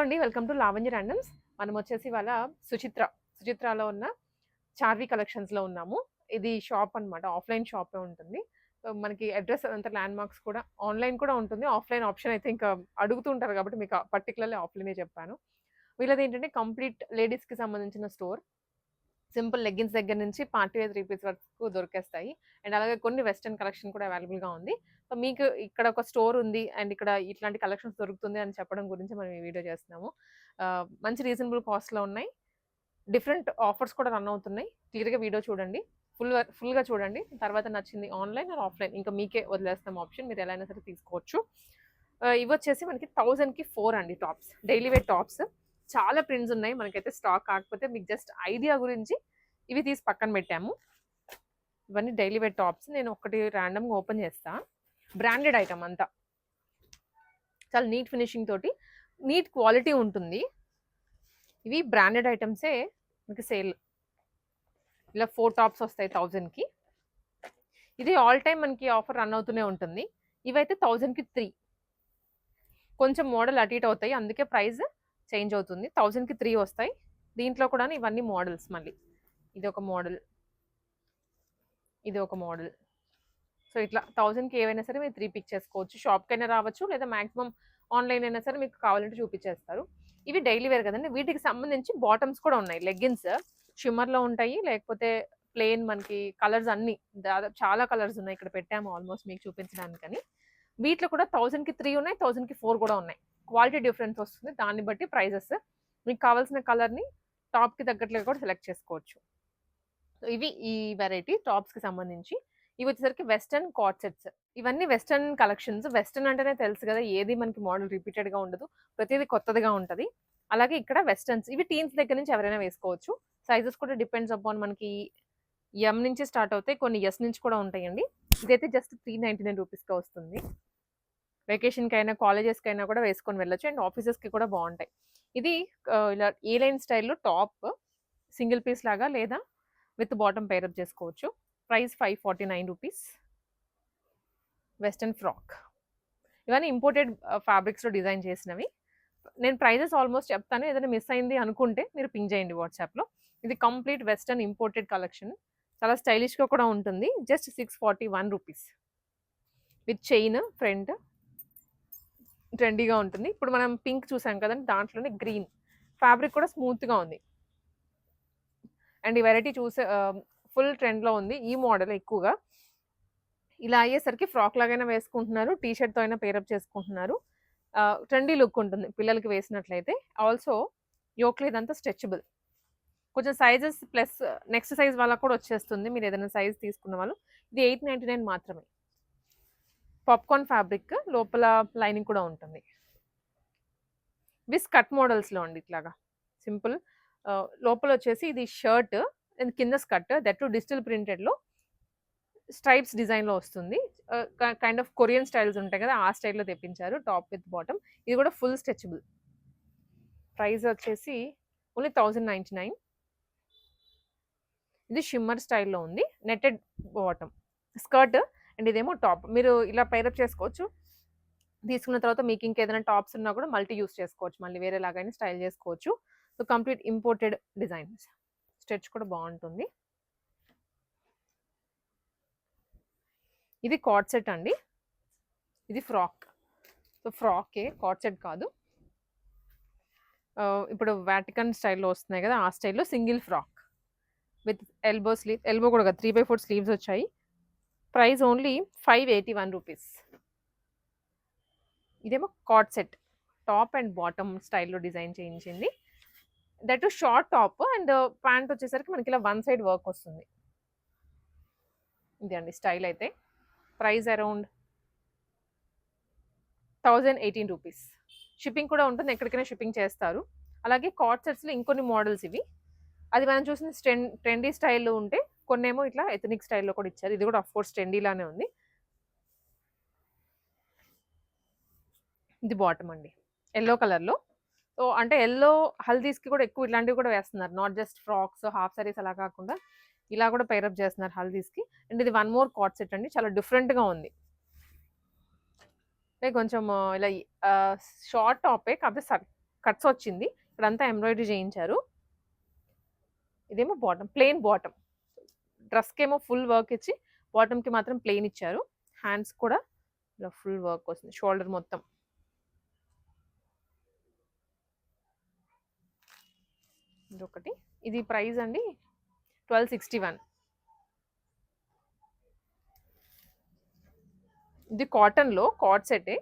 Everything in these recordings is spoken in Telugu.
అండి. Welcome to Lavanya randoms. మనం వచ్చేసి ఇవాళ సుచిత్రలో ఉన్న చార్వి కలెక్షన్స్‌లో ఉన్నాము. ఇది షాప్ అన్నమాట. ఆఫ్‌లైన్ షాపే ఉంటుంది. మనకి అడ్రెస్ అదంతా ల్యాండ్ మార్క్స్ కూడా ఆన్‌లైన్ కూడా ఉంటుంది. ఆఫ్‌లైన్ ఆప్షన్ అయితే ఇంకా అడుగుతూ ఉంటారు కాబట్టి మీకు పర్టిక్యులర్‌లీ ఆఫ్‌లైనే చెప్పాను. వీళ్ళదేంటంటే కంప్లీట్ లేడీస్‌కి సంబంధించిన స్టోర్. సింపుల్ లెగ్గిన్స్ దగ్గర నుంచి పార్టీ వేర్ 3 పీస్ వరకు దొరికేస్తాయి. అండ్ అలాగే కొన్ని వెస్టర్న్ కలెక్షన్ కూడా అవైలబుల్‌గా ఉంది. సో, మీకు ఇక్కడ ఒక స్టోర్ ఉంది అండ్ ఇక్కడ ఇట్లాంటి కలెక్షన్స్ దొరుకుతుంది అని చెప్పడం గురించి మనం ఈ వీడియో చేస్తున్నాము. మంచి రీజనబుల్ కాస్ట్‌లో ఉన్నాయి. డిఫరెంట్ ఆఫర్స్ కూడా రన్ అవుతున్నాయి. క్లియర్‌గా వీడియో చూడండి. ఫుల్‌గా చూడండి. తర్వాత నచ్చింది ఆన్‌లైన్ ఆర్ ఆఫ్‌లైన్ ఇంకా మీకే వదిలేస్తాం ఆప్షన్. మీరు ఎలా అయినా సరే తీసుకోవచ్చు. ఇవొచ్చేసి మనకి 1000కి 4 అండి టాప్స్. Daily wear tops. చాలా ప్రింట్స్ ఉన్నాయి. మనకైతే స్టాక్ కాకపోతే మీకు జస్ట్ ఐడియా గురించి ఇవి తీసి పక్కన పెట్టాము. ఇవన్నీ డైలీ వేర్ టాప్స్. నేను ఒకటి ర్యాండమ్‌గా ఓపెన్ చేస్తా. బ్రాండెడ్ ఐటమ్ అంతా. చాలా నీట్ ఫినిషింగ్ తోటి నీట్ క్వాలిటీ ఉంటుంది. ఇవి బ్రాండెడ్ ఐటమ్సే మనకి సేల్. ఇలా 4 టాప్స్ వస్తాయి 1000కి. ఇది ఆల్ టైమ్ మనకి ఆఫర్ రన్ అవుతూనే ఉంటుంది. ఇవైతే 1000కి 3. కొంచెం మోడల్ అటు ఇటు అవుతాయి. అందుకే ప్రైస్ చేంజ్ అవుతుంది. 1000కి 3 వస్తాయి. దీంట్లో కూడా ఇవన్నీ మోడల్స్ మళ్ళీ. ఇది ఒక మోడల్. ఇది ఒక మోడల్. సో, ఇట్లా 1000కి ఏవైనా సరే మీరు 3 పిక్ చేసుకోవచ్చు. షాప్‌కైనా రావచ్చు లేదా మాక్సిమం ఆన్‌లైన్ అయినా సరే మీకు కావాలంటే చూపించేస్తారు. ఇవి డైలీ వేర్ కదండీ! వీటికి సంబంధించి బాటమ్స్ కూడా ఉన్నాయి. లెగ్గిన్స్ షిమ్మర్‌లో ఉంటాయి. లేకపోతే ప్లెయిన్ మనకి కలర్స్ అన్నీ దాదాపు చాలా కలర్స్ ఉన్నాయి. ఇక్కడ పెట్టాము ఆల్మోస్ట్ మీకు చూపించడానికని. వీటిలో కూడా 1000కి 3 ఉన్నాయి. 1000కి 4 కూడా ఉన్నాయి. క్వాలిటీ డిఫరెన్స్ వస్తుంది. దాన్ని బట్టి ప్రైజెస్ మీకు కావాల్సిన కలర్‌ని టాప్‌కి తగ్గట్లుగా కూడా సెలెక్ట్ చేసుకోవచ్చు. సో, ఇవి ఈ వెరైటీ టాప్స్‌కి సంబంధించి. ఇవి వచ్చేసరికి వెస్టర్న్ కార్డ్ సెట్స్. ఇవన్నీ వెస్టర్న్ కలెక్షన్స్. వెస్టర్న్ అంటేనే తెలుసు కదా! ఏది మనకి మోడల్ రిపీటెడ్‌గా ఉండదు. ప్రతీది కొత్తదిగా ఉంటది. అలాగే ఇక్కడ వెస్టర్న్స్. ఇవి టీన్స్ దగ్గర నుంచి ఎవరైనా వేసుకోవచ్చు. సైజెస్ కూడా డిపెండ్స్ అపాన్ మనకి ఎం నుంచి స్టార్ట్ అవుతాయి. కొన్ని ఎస్ నుంచి కూడా ఉంటాయండి. ఇదైతే జస్ట్ 399 రూపీస్‌కే వస్తుంది. వెకేషన్‌కైనా, కాలేజెస్‌కైనా కూడా వేసుకొని వెళ్ళొచ్చు. అండ్ ఆఫీసెస్‌కి కూడా బావుంటాయి. ఇది ఇలా ఏ లైన్ స్టైల్‌లో టాప్ సింగిల్ పీస్ లాగా లేదా విత్ బాటమ్ పేరప్ చేసుకోవచ్చు. Price 549 rupees. Western frock. ఇవన్నీ ఇంపోర్టెడ్ ఫ్యాబ్రిక్స్‌లో డిజైన్ చేసినవి. నేను ప్రైజెస్ ఆల్మోస్ట్ చెప్తాను. ఏదైనా మిస్ అయింది అనుకుంటే మీరు పింగ్ చేయండి వాట్సాప్‌లో. ఇది కంప్లీట్ వెస్టర్న్ ఇంపోర్టెడ్ కలెక్షన్. చాలా స్టైలిష్‌గా కూడా ఉంటుంది. Just 641 rupees. With chain front. ట్రెండీగా ఉంటుంది. ఇప్పుడు మనం పింక్ చూసాం కదండీ! దాంట్లోనే గ్రీన్. ఫ్యాబ్రిక్ కూడా స్మూత్‌గా ఉంది. అండ్ ఈ వెరైటీ ఫుల్ ట్రెండ్‌లో ఉంది. ఈ మోడల్ ఎక్కువగా. ఇలా అయ్యేసరికి ఫ్రాక్ లాగైనా వేసుకుంటున్నారు. టీ షర్ట్‌తో అయినా పేరప్ చేసుకుంటున్నారు. ట్రెండీ లుక్ ఉంటుంది పిల్లలకి వేసినట్లయితే. ఆల్సో యోక్‌లో ఇదంతా స్ట్రెచబుల్. కొంచెం సైజెస్ ప్లస్ నెక్స్ట్ సైజ్ వాళ్ళకి కూడా వచ్చేస్తుంది. మీరు ఏదైనా సైజ్ తీసుకున్న వాళ్ళు. ఇది 899 మాత్రమే. పాప్‌కార్న్ ఫ్యాబ్రిక్ లోపల లైనింగ్ కూడా ఉంటుంది. ఇవి స్కర్ట్ మోడల్స్‌లో అండి ఇట్లాగా. సింపుల్. లోపల వచ్చేసి ఇది షర్ట్ అండ్ కింద స్కర్ట్ దట్ టు డిజిటల్ ప్రింటెడ్‌లో స్ట్రైప్స్ డిజైన్‌లో వస్తుంది. కైండ్ ఆఫ్ కొరియన్ స్టైల్స్ ఉంటాయి కదా! ఆ స్టైల్‌లో తెప్పించారు. Top with bottom. ఇది కూడా ఫుల్ స్ట్రెచబుల్. ప్రైస్ వచ్చేసి ఓన్లీ 1099. ఇది షిమ్మర్ స్టైల్‌లో ఉంది. Netted bottom. స్కర్ట్ అండ్ ఇదేమో టాప్. మీరు ఇలా పేరప్ చేసుకోవచ్చు. తీసుకున్న తర్వాత మీకు ఇంకేదైనా టాప్స్ ఉన్నా కూడా మల్టీ యూజ్ చేసుకోవచ్చు. మళ్ళీ వేరేలాగైనా స్టైల్ చేసుకోవచ్చు. So, complete imported designs. Stretch కూడా బావుంటుంది. ఇది కార్డ్ సెట్ అండి. ఇది ఫ్రాక్. సో, ఫ్రాకే కార్డ్ సెట్ కాదు. ఇప్పుడు వాటికన్ స్టైల్‌లో వస్తున్నాయి కదా! ఆ స్టైల్‌లో సింగిల్ ఫ్రాక్. విత్ ఎల్బో కూడా కాదు 3/4 స్లీవ్స్ వచ్చాయి. Price only 581 rupees. ఇదేమో cord set. Top and bottom స్టైల్‌లో డిజైన్ చేయించింది. That short top and pant వచ్చేసరికి మనకి ఇలా వన్ సైడ్ వర్క్ వస్తుంది. ఇది అండి స్టైల్ అయితే. Price around 1018 rupees. షిప్పింగ్ కూడా ఉంటుంది. ఎక్కడికైనా షిప్పింగ్ చేస్తారు. అలాగే కార్డ్ సెట్స్‌లో ఇంకొన్ని మోడల్స్ ఇవి. అది మనం చూసిన ట్రెండీ స్టైల్‌లో ఉంటే కొన్నేమో ఇట్లా ఎథనిక్ స్టైల్‌లో కూడా ఇచ్చారు. ఇది కూడా ఆఫ్ కోర్స్ ట్రెండీలానే ఉంది. ఇది బాటమ్ అండి. యెల్లో కలర్‌లో. సో, అంటే యెల్లో హల్దీస్‌కి కూడా ఎక్కువ ఇట్లాంటివి కూడా వేస్తున్నారు. Not just frocks, half saris అలా కాకుండా ఇలా కూడా పేరప్ చేస్తున్నారు హల్దీస్‌కి. అండ్ ఇది వన్ మోర్ కార్డ్ సెట్ అండి. చాలా డిఫరెంట్‌గా ఉంది. అంటే కొంచెం ఇలా షార్ట్ టాపే కాకపోతే కట్స్ వచ్చింది. ఇక్కడంతా ఎంబ్రాయిడరీ చేయించారు. ఇదేమో బాటమ్, ప్లెయిన్ బాటమ్. డ్రెస్‌కేమో ఫుల్ వర్క్ ఇచ్చి బాటమ్‌కి మాత్రం ప్లెయిన్ ఇచ్చారు. హ్యాండ్స్ కూడా ఇలా ఫుల్ వర్క్ వస్తుంది. షోల్డర్ మొత్తం. ఇదొకటి. ఇది ప్రైస్ అండి 1261. ఇది కాటన్‌లో కార్డ్ సెట్టే.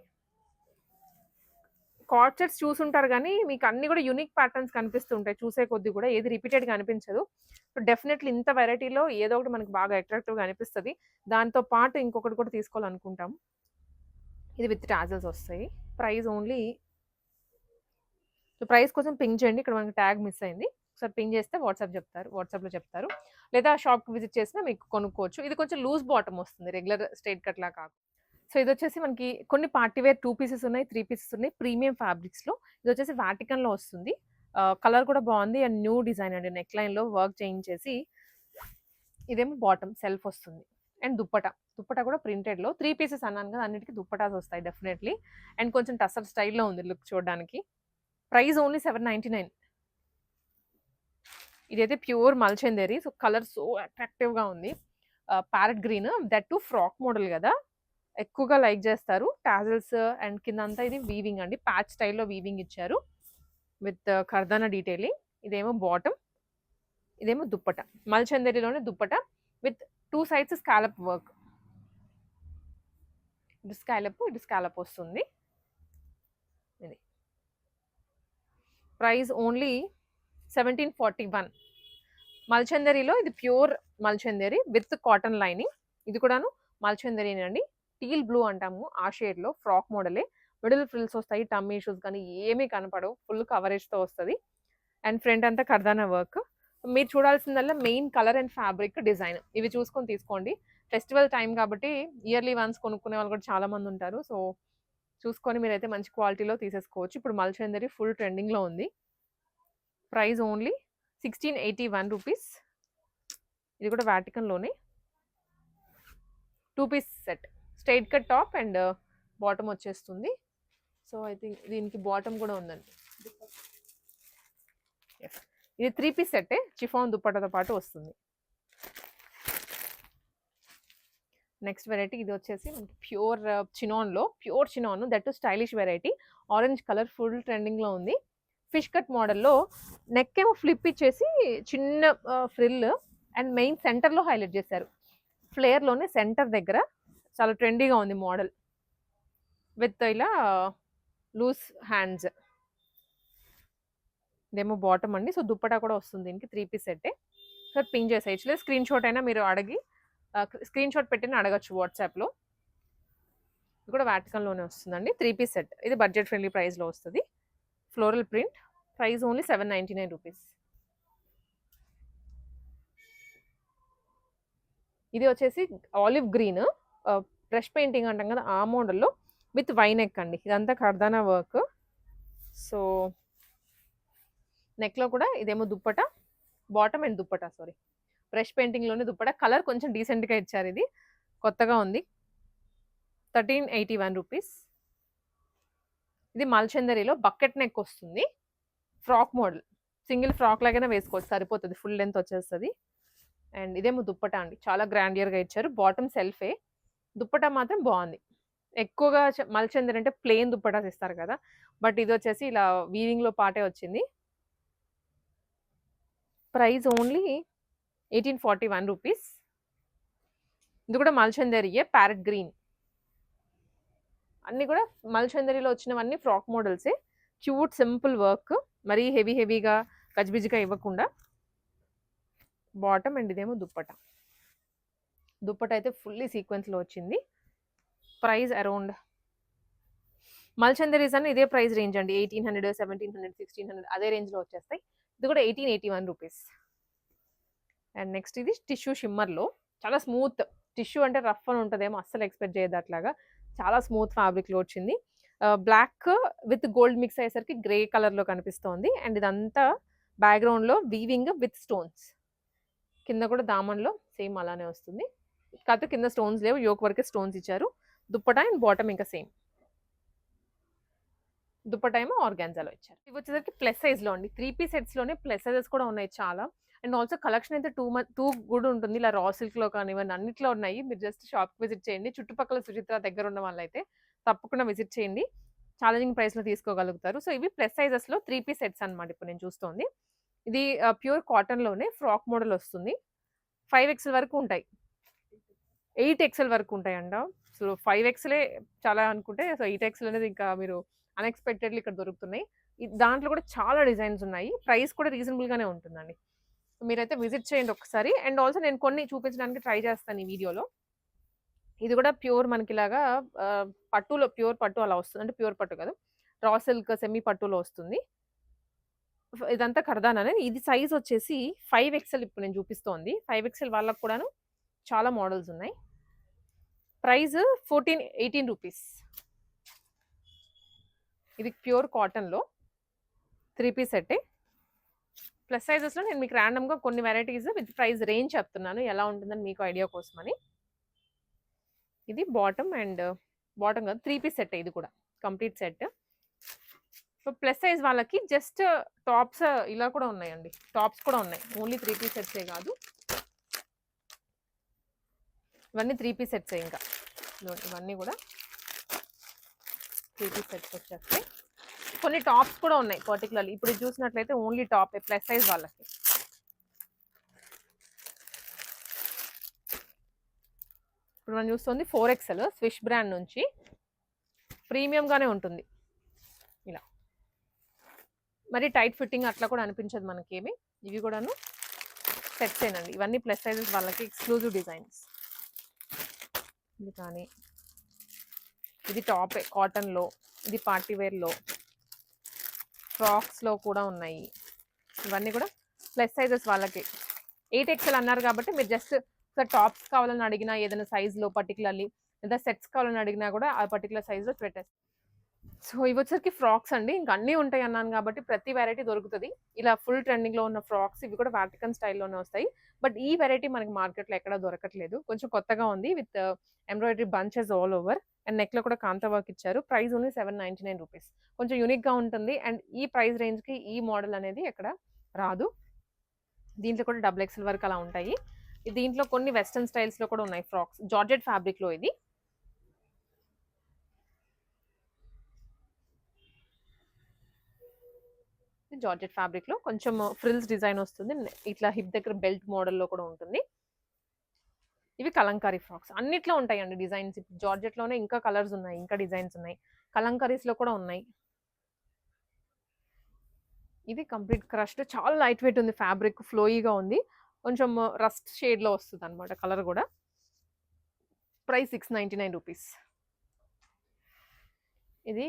కార్డ్ సెట్స్ చూసుంటారు గానీ, మీకు అన్నీ కూడా యూనిక్ ప్యాటర్న్స్ కనిపిస్తుంటాయి. చూసే కొద్దీ కూడా ఏది రిపీటెడ్‌గా అనిపించదు. సో, డెఫినెట్‌లీ ఇంత వెరైటీలో ఏదో ఒకటి మనకు బాగా అట్రాక్టివ్‌గా అనిపిస్తది. దాంతో పాటు ఇంకొకటి కూడా తీసుకోవాలనుకుంటాం. ఇది విత్ టాజెల్స్ వస్తాయి. ప్రైస్ ఓన్లీ ప్రైస్ కోసం పింగ్ చేయండి. ఇక్కడ మనకి ట్యాగ్ మిస్ అయింది. ఒకసారి పింగ్ చేస్తే వాట్సాప్‌లో చెప్తారు. లేదా షాప్‌కి విజిట్ చేసినా మీకు కొనుక్కోవచ్చు. ఇది కొంచెం లూజ్ బాటమ్ వస్తుంది. రెగ్యులర్ స్ట్రెయిట్ కట్‌లా కాకుండా. సో, ఇదొచ్చేసి మనకి కొన్ని పార్టీ వేర్ 2 పీసెస్ ఉన్నాయి, 3 పీసెస్ ఉన్నాయి. ప్రీమియం ఫ్యాబ్రిక్స్‌లో. ఇదొచ్చేసి వాటికన్‌లో వస్తుంది. కలర్ కూడా బాగుంది. అండ్ న్యూ డిజైన్ అండి. నెక్ లైన్‌లో వర్క్ చేయించేసి ఇదేమో బాటమ్ సెల్ఫ్ వస్తుంది. అండ్ దుప్పటా కూడా ప్రింటెడ్‌లో 3 పీసెస్ అన్నాను కదా! అన్నిటికి దుప్పటాస్ వస్తాయి డెఫినెట్‌లీ. అండ్ కొంచెం టసర్ స్టైల్‌లో ఉంది లుక్ చూడడానికి. Price only 799. ఇదైతే ప్యూర్ మల్చందేరి. సో, కలర్ సో అట్రాక్టివ్‌గా ఉంది. Parrot green that to frock model గదా! ఎక్కువగా లైక్ చేస్తారు. టాజెల్స్ అండ్ కిందంతా ఇది వీవింగ్ అండి. ప్యాచ్ స్టైల్‌లో వీవింగ్ ఇచ్చారు. విత్ కర్దానా డీటెయిలింగ్. ఇదేమో బాటమ్. ఇదేమో దుప్పట. మల్చందేరిలోనే dupatta with 2 sides scallop work. ఇటు స్కాలప్ వస్తుంది. ఇది. Price only 1741. మల్చందరిలో ఇది ప్యూర్ మల్చందరి విత్ కాటన్ లైనింగ్. ఇది కూడాను మల్చందరినండి. టీల్ బ్లూ అంటాము. ఆ షేడ్‌లో ఫ్రాక్ మోడలే. మిడిల్ ఫ్రిల్స్ వస్తాయి. టమ్మీ ఇష్యూస్ కానీ ఏమీ కనపడవు. ఫుల్ కవరేజ్‌తో వస్తది. అండ్ ఫ్రంట్ అంతా కర్దానా వర్క్. మీరు చూడాల్సిందల్లా main colour and fabric, design. ఇవి చూసుకొని తీసుకోండి. ఫెస్టివల్ టైం కాబట్టి ఇయర్లీ వన్స్ కొనుక్కునే వాళ్ళు కూడా చాలా మంది ఉంటారు. సో, చూసుకొని మీరైతే మంచి క్వాలిటీలో తీసేసుకోవచ్చు. ఇప్పుడు మల్చందరి ఫుల్ ట్రెండింగ్‌లో ఉంది. Price only 1681 rupees. ఇది కూడా వాటికన్‌లోనే 2 piece set. Straight cut top and bottom వచ్చేస్తుంది. సో, ఐ థింక్ దీనికి బాటమ్ కూడా ఉందండి. యెస్. ఇది 3 పీస్ సెట్టే. చిఫాన్ దుప్పటాతో పాటు వస్తుంది. నెక్స్ట్ వెరైటీ ఇది వచ్చేసి మనకి pure chinon that stylish variety. Orange colour full ట్రెండింగ్‌లో ఉంది. ఫిష్ కట్ మోడల్‌లో నెక్ ఏమో ఫ్లిప్ ఇచ్చేసి చిన్న ఫ్రిల్ అండ్ మెయిన్ సెంటర్‌లో హైలైట్ చేశారు. ఫ్లేర్‌లోనే సెంటర్ దగ్గర చాలా ట్రెండీగా ఉంది మోడల్. విత్ ఇలా లూజ్ హ్యాండ్స్. ఇదేమో బాటమ్ అండి. సో, దుప్పటా కూడా వస్తుంది దీనికి. 3 పీస్ సెట్టే. సో, పింగ్ చేసేయచ్చు. లేదా స్క్రీన్ షాట్ అయినా మీరు స్క్రీన్ షాట్ పెట్టినా అడగొచ్చు వాట్సాప్‌లో. ఇది కూడా వాటికన్‌లోనే వస్తుందండి. 3 పీస్ సెట్. ఇది బడ్జెట్ ఫ్రెండ్లీ ప్రైస్‌లో వస్తది. Floral print. Price only 799 rupees. ఇది వచ్చేసి ఆలివ్ గ్రీన్ బ్రష్ పెయింటింగ్ అంటాం కదా! ఆ మోడల్‌లో విత్ వై నెక్ అండి. ఇదంతా కర్దానా వర్క్. సో, నెక్‌లో కూడా ఇదేమో dupatta. Bottom and dupatta sorry. Brush పెయింటింగ్‌లోనే దుప్పట. కలర్ కొంచెం డీసెంట్‌గా ఇచ్చారు ఇది. కొత్తగా ఉంది. 1381 రూపీస్. ఇది మల్చందరిలో బకెట్ నెక్ వస్తుంది. Frock model. సింగిల్ ఫ్రాక్ లాగైనా వేసుకోవచ్చు. సరిపోతది. ఫుల్ లెంత్ వచ్చేస్తది. అండ్ ఇదేమో దుప్పటా అండి. చాలా గ్రాండియర్‌గా ఇచ్చారు. బాటమ్ సెల్ఫే. దుప్పటా మాత్రం బాగుంది. ఎక్కువగా మల్చందరి అంటే ప్లెయిన్ దుప్పటాస్ ఇస్తారు కదా! బట్ ఇదొచ్చేసి ఇలా వీవింగ్‌లో పాటే వచ్చింది. Price only 1841 rupees. ఇది కూడా మల్చందరియే ప్యారెట్ గ్రీన్. అన్నీ కూడా మల్చందరిలో వచ్చినవన్నీ ఫ్రాక్ మోడల్సే. Cute simple work. మరీ హెవీగా గజిబిజిగా ఇవ్వకుండా. బాటమ్ అండ్ ఇదేమో దుప్పట. దుప్పట అయితే ఫుల్లీ సీక్వెన్స్‌లో వచ్చింది. ప్రైస్ అరౌండ్ మల్చందరీస్ అన్ని ఇదే ప్రైస్ రేంజ్ అండి. 1800, 1700, 1600 అదే రేంజ్‌లో వచ్చేస్తాయి. ఇది కూడా 1881 రూపీస్. అండ్ నెక్స్ట్ ఇది టిష్యూ షిమ్మర్‌లో చాలా స్మూత్. టిష్యూ అంటే రఫ్ అని ఉంటదేమో అస్సలు ఎక్స్‌పెక్ట్ చేయొద్దు అట్లాగా. చాలా స్మూత్ ఫ్యాబ్రిక్‌లో వచ్చింది. బ్లాక్ విత్ గోల్డ్ మిక్స్ అయ్యేసరికి గ్రే కలర్‌లో కనిపిస్తోంది. అండ్ ఇదంతా బ్యాక్‌గ్రౌండ్‌లో వీవింగ్ విత్ స్టోన్స్. కింద కూడా దామన్‌లో సేమ్ అలానే వస్తుంది. కాకపోతే కింద స్టోన్స్ లేవు. యోక్ వరకే స్టోన్స్ ఇచ్చారు. దుప్పటా అండ్ బాటమ్ ఇంకా సేమ్. దుపట్టా ఏమో ఆర్గాన్జాలో ఇచ్చారు. ఇవి వచ్చేసరికి ప్లస్ సైజ్‌లో అండి. 3 పీస్ సెట్స్‌లోనే ప్లస్ సైజెస్ కూడా ఉన్నాయి చాలా. అండ్ ఆల్సో కలెక్షన్ అయితే టూ గుడ్ ఉంటుంది. ఇలా రా సిల్క్‌లో కానివ్వండి అన్నిట్లో ఉన్నాయి. మీరు జస్ట్ షాప్‌కి విజిట్ చేయండి. చుట్టుపక్కల సుచిత్ర దగ్గర ఉన్న వాళ్ళైతే తప్పకుండా విజిట్ చేయండి. ఛాలెంజింగ్ ప్రైస్‌లో తీసుకోగలుగుతారు. సో, ఇవి ప్లస్ సైజెస్‌లో 3 పీస్ సెట్స్ అన్నమాట ఇప్పుడు నేను చూస్తోంది. ఇది ప్యూర్ కాటన్‌లోనే ఫ్రాక్ మోడల్ వస్తుంది. 5 ఎక్స్‌ఎల్ వరకు ఉంటాయి. 8 ఎక్స్‌ఎల్ వరకు ఉంటాయంట. సో, 5 ఎక్స్‌లే చాలా అనుకుంటే సో, 8 ఎక్స్‌ఎల్ అనేది ఇంకా మీరు అన్‌ఎక్స్‌పెక్టెడ్‌లీ ఇక్కడ దొరుకుతున్నాయి. దాంట్లో కూడా చాలా డిజైన్స్ ఉన్నాయి. ప్రైస్ కూడా రీజనబుల్ గానే ఉంటుందండి. మీరైతే విజిట్ చేయండి ఒకసారి. అండ్ ఆల్సో నేను కొన్ని చూపించడానికి ట్రై చేస్తాను ఈ వీడియోలో. ఇది కూడా ప్యూర్ మనకిలాగా పట్టులో ప్యూర్ పట్టు అలా వస్తుంది. అంటే ప్యూర్ పట్టు కాదు. రా సిల్క్ సెమీ పట్టులో వస్తుంది. ఇదంతా కర్దానానే. ఇది సైజ్ వచ్చేసి 5 ఎక్స్‌ఎల్ ఇప్పుడు నేను చూపిస్తోంది. 5 ఎక్స్‌ఎల్ వాళ్ళకి కూడాను చాలా మోడల్స్ ఉన్నాయి. Price 18 rupees. ఇది ప్యూర్ కాటన్‌లో 3 పీస్ సెట్టే. ప్లస్ సైజెస్‌లో నేను మీకు ర్యాండమ్‌గా కొన్ని వెరైటీస్ విత్ ప్రైస్ రేంజ్ చెప్తున్నాను. ఎలా ఉంటుందని మీకు ఐడియా కోసమని. ఇది బాటమ్ అండ్ బాటమ్ కాదు 3 పీస్ సెట్ ఇది కూడా. Complete set. So, plus size వాళ్ళకి జస్ట్ టాప్స్ ఇలా కూడా ఉన్నాయండి. టాప్స్ కూడా ఉన్నాయి. ఓన్లీ 3 పీస్ సెట్సే కాదు. ఇవన్నీ 3 పీస్ సెట్సే ఇంకా. ఇవన్నీ కూడా 3 పీస్ సెట్స్ వచ్చేస్తాయి. కొన్ని టాప్స్ కూడా ఉన్నాయి పర్టికులర్లీ. ఇప్పుడు చూసినట్లయితే ఓన్లీ టాపే ప్లస్ సైజ్ వాళ్ళకి. ఇప్పుడు మనం చూస్తుంది 4 ఎక్స్ఎల్ స్విష్ బ్రాండ్ నుంచి. ప్రీమియంగానే ఉంటుంది ఇలా. మరి టైట్ ఫిట్టింగ్ అట్లా కూడా అనిపించదు మనకేమి. ఇవి కూడాను సెట్స్ ఏనండి. ఇవన్నీ ప్లస్ సైజెస్ వాళ్ళకి ఎక్స్క్లూజివ్ డిజైన్స్. ఇది కానీ ఇది టాపే కాటన్లో. ఇది పార్టీ వేర్లో. ఫ్రాక్స్లో కూడా ఉన్నాయి. ఇవన్నీ కూడా ప్లస్ సైజెస్ వాళ్ళకి. 8 ఎక్స్ఎల్ అన్నారు కాబట్టి మీరు జస్ట్ టాప్స్ కావాలని అడిగినా ఏదైనా సైజులో పర్టికులర్లీ లేదా సెట్స్ కావాలని అడిగినా కూడా ఆ పర్టికులర్ సైజులో పెట్టేస్తారు. సో, ఇవి వచ్చరికి ఫ్రాక్స్ అండి. ఇంక అన్నీ ఉంటాయి అన్నాను కాబట్టి ప్రతి వెరైటీ దొరుకుతది. ఇలా ఫుల్ ట్రెండింగ్‌లో ఉన్న ఫ్రాక్స్ ఇవి కూడా వాటికన్ స్టైల్‌లోనే వస్తాయి. బట్ ఈ వెరైటీ మనకి మార్కెట్‌లో ఎక్కడ దొరకట్లేదు. కొంచెం కొత్తగా ఉంది with embroidery bunches all over and నెక్‌లో కూడా కాంతా వర్క్ ఇచ్చారు. Price only 799 rupees. కొంచెం యూనిక్‌గా ఉంటుంది అండ్ ఈ ప్రైస్ రేంజ్‌కి ఈ మోడల్ అనేది ఎక్కడ రాదు. దీంట్లో కూడా డబుల్ ఎక్స్ఎల్ వరకు అలా ఉంటాయి. దీంట్లో కొన్ని వెస్టర్న్ స్టైల్స్‌లో కూడా ఉన్నాయి ఫ్రాక్స్. జార్జెట్ ఫ్యాబ్రిక్‌లో ఇది. జార్జెట్ ఫ్యాబ్రిక్‌లో కొంచెం ఫ్రిల్స్ డిజైన్ వస్తుంది. ఇట్లా హిప్ దగ్గర బెల్ట్ మోడల్‌లో కూడా ఉంటుంది. ఇవి కలంకారీ ఫ్రాక్స్. అన్నిట్లో ఉంటాయండి డిజైన్స్. జార్జెట్‌లోనే ఇంకా కలర్స్ ఉన్నాయి. ఇంకా డిజైన్స్ ఉన్నాయి. కలంకారీస్‌లో కూడా ఉన్నాయి. ఇది కంప్లీట్ క్రష్డ్ చాలా లైట్ వెయిట్ ఉంది. ఫ్యాబ్రిక్ ఫ్లోయీగా ఉంది. కొంచెం రస్ట్ షేడ్‌లో వస్తుందన్నమాట కలర్ కూడా. Price 699 rupees. ఇది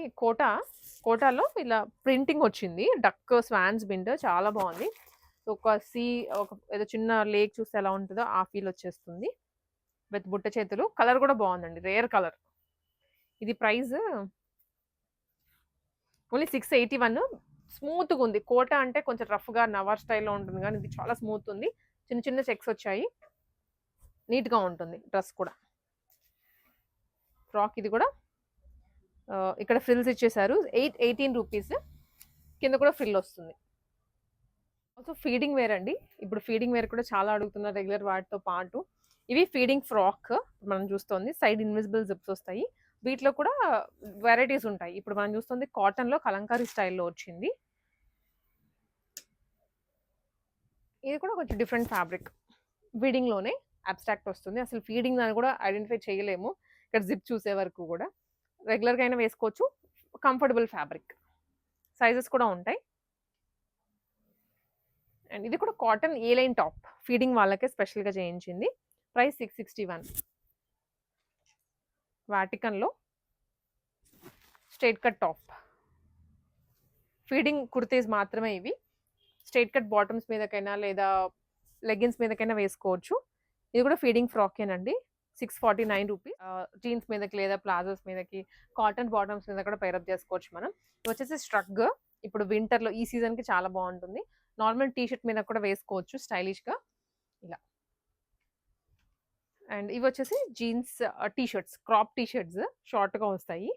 కోటాలో ఇలా ప్రింటింగ్ వచ్చింది. డక్ స్వాన్స్ బిండ్ చాలా బాగుంది. ఒక ఏదో చిన్న లేక్ చూస్తే ఎలా ఉంటుందో ఆ ఫీల్ వచ్చేస్తుంది. విత్ బుట్ట చేతులు. కలర్ కూడా బాగుందండి. Rare colour. ఇది ప్రైస్ ఓన్లీ 681. స్మూత్‌గా ఉంది. కోట అంటే కొంచెం రఫ్‌గా నవార్ స్టైల్‌లో ఉంటుంది కానీ ఇది చాలా స్మూత్ ఉంది. చిన్న చిన్న చెక్స్ వచ్చాయి. నీట్‌గా ఉంటుంది డ్రెస్ కూడా. ఫ్రాక్ ఇది కూడా ఇక్కడ ఫ్రిల్స్ ఇచ్చేసారు. 18 రూపీస్. కింద కూడా ఫ్రిల్ వస్తుంది. ఆల్సో ఫీడింగ్ వేర్ అండి. ఇప్పుడు ఫీడింగ్ వేర్ కూడా చాలా అడుగుతున్నారు రెగ్యులర్ వాటితో పాటు. ఇవి ఫీడింగ్ ఫ్రాక్ మనం చూస్తోంది. సైడ్ ఇన్విజిబుల్ జిప్స్ వస్తాయి. వీటిలో కూడా వెరైటీస్ ఉంటాయి. ఇప్పుడు మనం చూస్తుంది కాటన్‌లో కలంకారీ స్టైల్‌లో వచ్చింది. ఇది కూడా కొంచెం డిఫరెంట్ ఫ్యాబ్రిక్. ఫీడింగ్‌లోనే అబ్స్ట్రాక్ట్ వస్తుంది. అసలు ఫీడింగ్ అని కూడా ఐడెంటిఫై చేయలేము. ఇక్కడ జిప్ చూసే వరకు కూడా. రెగ్యులర్‌గా అయినా వేసుకోవచ్చు. Comfortable fabric. సైజెస్ కూడా ఉంటాయి. అండ్ ఇది కూడా cotton A line top. Feeding వాళ్ళకే స్పెషల్‌గా చేయించింది. ప్రైస్ 661. వాటికన్‌లో straight cut top. Feeding kurtis మాత్రమే ఇవి. స్ట్రెయిట్ కట్ బాటమ్స్ మీదకైనా లేదా లెగ్గిన్స్ మీదకైనా వేసుకోవచ్చు. ఇది కూడా ఫీడింగ్ ఫ్రాకేనండి. 649 రూపీస్. జీన్స్ మీదకి లేదా ప్లాజోస్ మీదకి కాటన్ బాటమ్స్ మీద కూడా పేరప్ చేసుకోవచ్చు మనం. ఇది వచ్చేసి స్ట్రగ్. ఇప్పుడు వింటర్‌లో ఈ సీజన్‌కి చాలా బాగుంటుంది. నార్మల్ టీ షర్ట్ మీద కూడా వేసుకోవచ్చు స్టైలిష్‌గా ఇలా. అండ్ ఇవి వచ్చేసి jeans T shirts, crop T shirts షార్ట్‌గా వస్తాయి.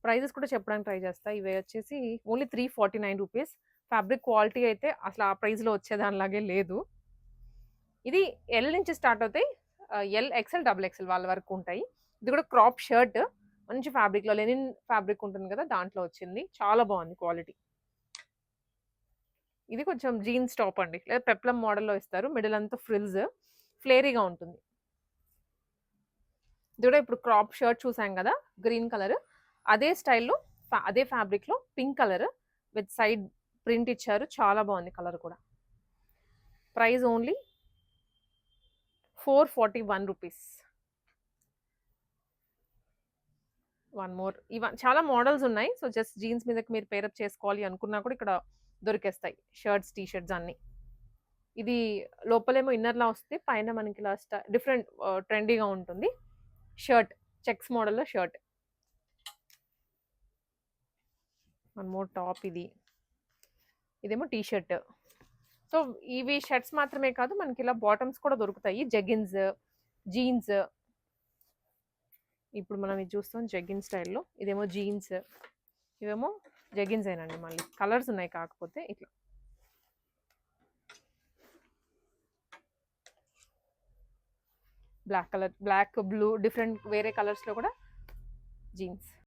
ప్రైజెస్ కూడా చెప్పడానికి ట్రై చేస్తా. ఇవి వచ్చేసి ఓన్లీ 349 రూపీస్. ఫ్యాబ్రిక్ క్వాలిటీ అయితే అసలు ఆ ప్రైస్‌లో వచ్చేదానిలాగే లేదు. ఇది ఎల్ నుంచి స్టార్ట్ అవుతాయి. ఎల్, ఎక్స్ఎల్, డబుల్ ఎక్స్ఎల్ వాళ్ళ వరకు ఉంటాయి. ఇది కూడా క్రాప్ షర్ట్. మంచి ఫ్యాబ్రిక్‌లో లెనిన్ ఫ్యాబ్రిక్ ఉంటుంది కదా! దాంట్లో వచ్చింది. చాలా బాగుంది క్వాలిటీ. ఇది కొంచెం జీన్స్ టాప్ అండి. లేదా పెప్లమ్ మోడల్‌లో ఇస్తారు. మిడిల్ అంతా ఫ్రిల్స్. ఫ్లేరీగా ఉంటుంది. ఇది కూడా ఇప్పుడు క్రాప్ షర్ట్ చూసాం కదా! Green colour. అదే స్టైల్‌లో అదే ఫ్యాబ్రిక్‌లో pink colour with side print ఇచ్చారు. చాలా బాగుంది కలర్ కూడా. Price only 441 rupees. One more. చాలా మోడల్స్ ఉన్నాయి. సో, జస్ట్ జీన్స్ మీదకి మీరు పేరప్ చేసుకోవాలి అనుకున్నా కూడా ఇక్కడ దొరికేస్తాయి. షర్ట్స్, టీ షర్ట్స్ అన్నీ. ఇది లోపలేమో ఇన్నర్‌లా వస్తే పైన మనకి ఇలా డిఫరెంట్ ట్రెండీగా ఉంటుంది. షర్ట్ చెక్స్ మోడల్‌లో షర్ట్. వన్ మోర్ టాప్ ఇది. ఇదేమో టీ షర్ట్. సో, ఇవి షర్ట్స్ మాత్రమే కాదు మనకి ఇలా బాటమ్స్ కూడా దొరుకుతాయి. Jeggings, jeans. ఇప్పుడు మనం ఇది చూస్తాం జెగిన్ స్టైల్‌లో. ఇదేమో జీన్స్. ఇవేమో జెగిన్స్ ఏనండి మళ్ళీ. కలర్స్ ఉన్నాయి కాకపోతే ఇట్లా. Black colour, black, blue different వేరే కలర్స్‌లో కూడా జీన్స్.